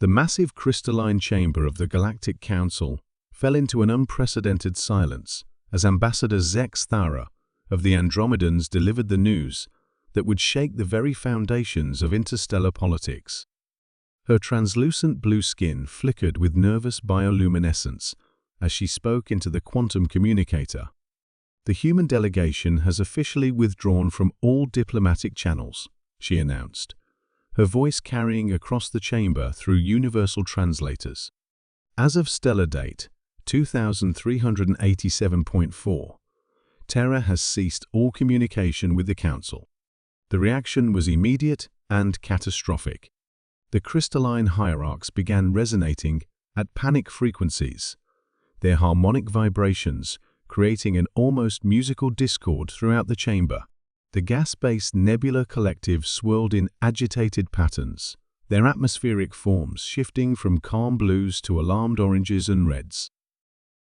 The massive crystalline chamber of the Galactic Council fell into an unprecedented silence as Ambassador Zex Thara of the Andromedans delivered the news that would shake the very foundations of interstellar politics. Her translucent blue skin flickered with nervous bioluminescence as she spoke into the quantum communicator. "The human delegation has officially withdrawn from all diplomatic channels," she announced, her voice carrying across the chamber through universal translators. As of stellar date 2387.4, Terra has ceased all communication with the Council. The reaction was immediate and catastrophic. The crystalline hierarchs began resonating at panic frequencies, their harmonic vibrations creating an almost musical discord throughout the chamber. The gas-based nebula collective swirled in agitated patterns, their atmospheric forms shifting from calm blues to alarmed oranges and reds.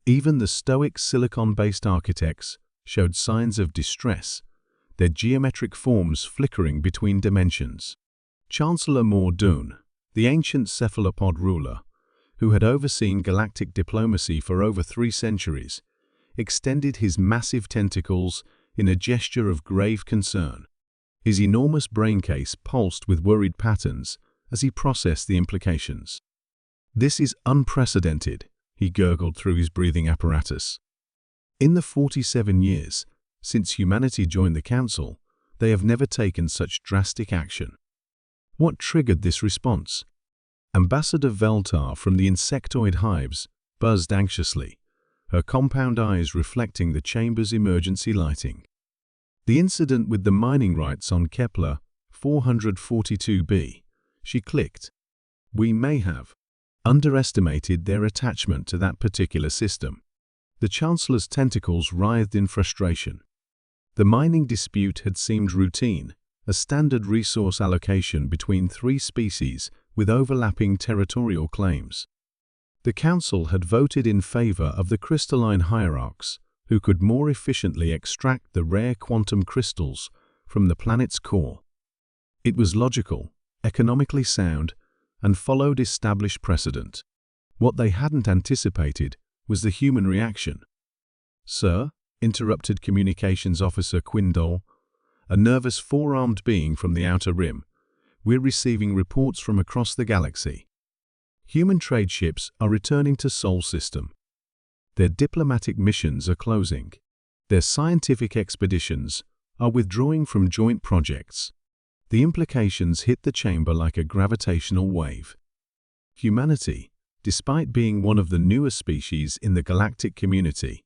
Even the stoic silicon-based architects showed signs of distress, their geometric forms flickering between dimensions. Chancellor Mordoon, the ancient cephalopod ruler, who had overseen galactic diplomacy for over 3 centuries, extended his massive tentacles in a gesture of grave concern. His enormous braincase pulsed with worried patterns as he processed the implications. "This is unprecedented," he gurgled through his breathing apparatus. "In the 47 years since humanity joined the Council, they have never taken such drastic action. What triggered this response?" Ambassador Veltar from the insectoid hives buzzed anxiously, her compound eyes reflecting the chamber's emergency lighting. "The incident with the mining rights on Kepler 442b, she clicked. "We may have underestimated their attachment to that particular system." The Chancellor's tentacles writhed in frustration. The mining dispute had seemed routine, a standard resource allocation between 3 species with overlapping territorial claims. The Council had voted in favor of the crystalline hierarchs, who could more efficiently extract the rare quantum crystals from the planet's core. It was logical, economically sound, and followed established precedent. What they hadn't anticipated was the human reaction. "Sir," interrupted Communications Officer Quindole, a nervous 4-armed being from the Outer Rim, "we're receiving reports from across the galaxy. Human trade ships are returning to Sol System. Their diplomatic missions are closing. Their scientific expeditions are withdrawing from joint projects." The implications hit the chamber like a gravitational wave. Humanity, despite being one of the newer species in the galactic community,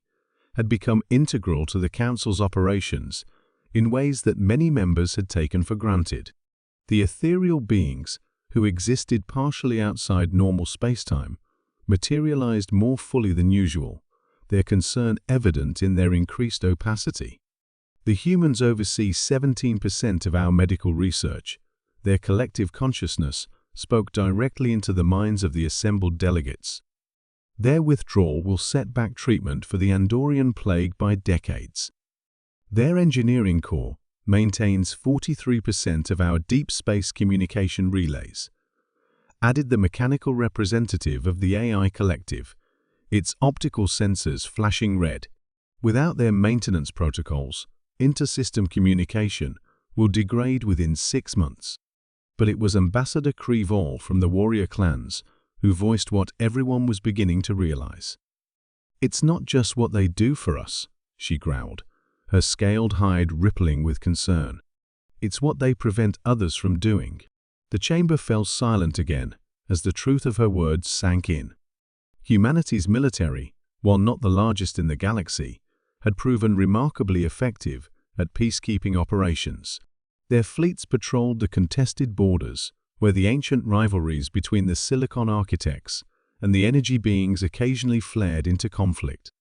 had become integral to the Council's operations in ways that many members had taken for granted. The ethereal beings, who existed partially outside normal spacetime, materialized more fully than usual, their concern evident in their increased opacity. "The humans oversee 17% of our medical research." Their collective consciousness spoke directly into the minds of the assembled delegates. "Their withdrawal will set back treatment for the Andorian plague by decades. Their engineering core maintains 43% of our deep space communication relays," added the mechanical representative of the AI collective, its optical sensors flashing red. "Without their maintenance protocols, inter-system communication will degrade within 6 months." But it was Ambassador Krevall from the warrior clans who voiced what everyone was beginning to realize. "It's not just what they do for us," she growled, her scaled hide rippling with concern. "It's what they prevent others from doing." The chamber fell silent again as the truth of her words sank in. Humanity's military, while not the largest in the galaxy, had proven remarkably effective at peacekeeping operations. Their fleets patrolled the contested borders, where the ancient rivalries between the Silicon architects and the energy beings occasionally flared into conflict.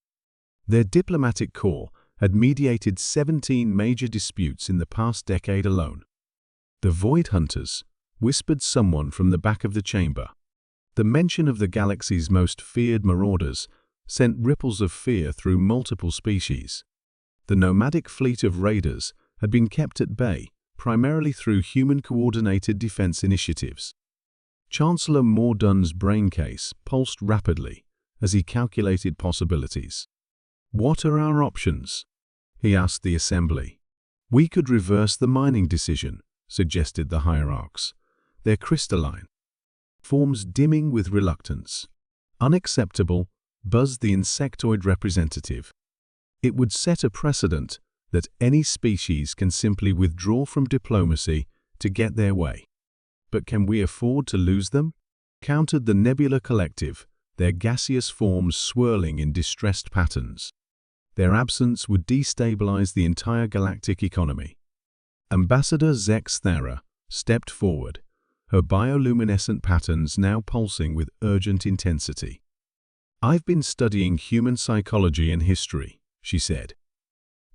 Their diplomatic corps had mediated 17 major disputes in the past decade alone. "The Void Hunters," whispered someone from the back of the chamber. The mention of the galaxy's most feared marauders sent ripples of fear through multiple species. The nomadic fleet of raiders had been kept at bay primarily through human-coordinated defense initiatives. Chancellor Mordun's brain case pulsed rapidly as he calculated possibilities. "What are our options?" he asked the assembly. "We could reverse the mining decision," suggested the hierarchs. "They're crystalline forms dimming with reluctance." "Unacceptable," buzzed the insectoid representative. "It would set a precedent that any species can simply withdraw from diplomacy to get their way." "But can we afford to lose them?" countered the Nebula Collective, their gaseous forms swirling in distressed patterns. "Their absence would destabilize the entire galactic economy." Ambassador Zex Thara stepped forward, her bioluminescent patterns now pulsing with urgent intensity. "I've been studying human psychology and history," she said.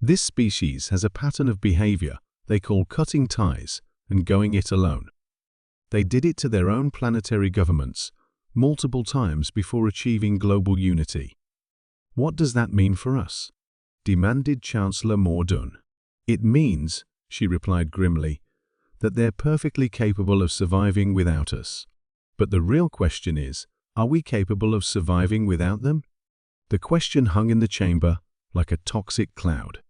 "This species has a pattern of behavior they call cutting ties and going it alone. They did it to their own planetary governments multiple times before achieving global unity." "What does that mean for us?" demanded Chancellor Mordun. "It means," she replied grimly, "that they're perfectly capable of surviving without us. But the real question is, are we capable of surviving without them?" The question hung in the chamber like a toxic cloud.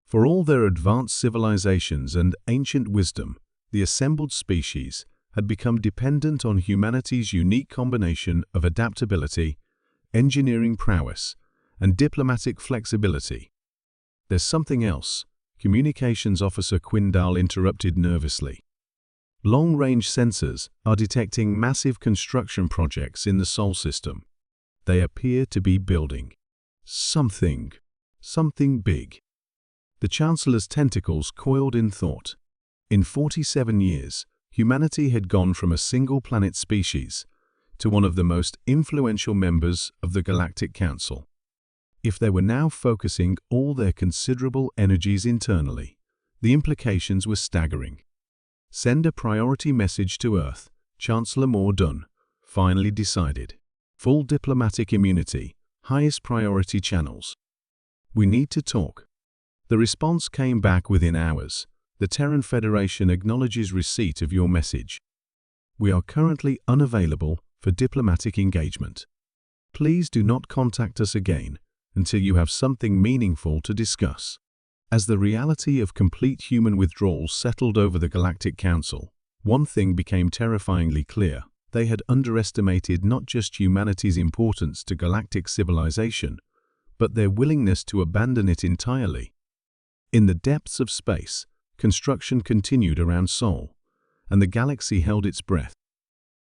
For all their advanced civilizations and ancient wisdom, the assembled species had become dependent on humanity's unique combination of adaptability, engineering prowess, and diplomatic flexibility. "There's something else," Communications Officer Quindal interrupted nervously. "Long-range sensors are detecting massive construction projects in the Sol system. They appear to be building something big." The Chancellor's tentacles coiled in thought. In 47 years, humanity had gone from a single-planet species to one of the most influential members of the Galactic Council. If they were now focusing all their considerable energies internally, the implications were staggering. "Send a priority message to Earth," Chancellor Mordun finally decided. "Full diplomatic immunity, highest priority channels. We need to talk." The response came back within hours. "The Terran Federation acknowledges receipt of your message. We are currently unavailable for diplomatic engagement. Please do not contact us again until you have something meaningful to discuss." As the reality of complete human withdrawal settled over the Galactic Council, one thing became terrifyingly clear. They had underestimated not just humanity's importance to galactic civilization, but their willingness to abandon it entirely. In the depths of space, construction continued around Sol, and the galaxy held its breath,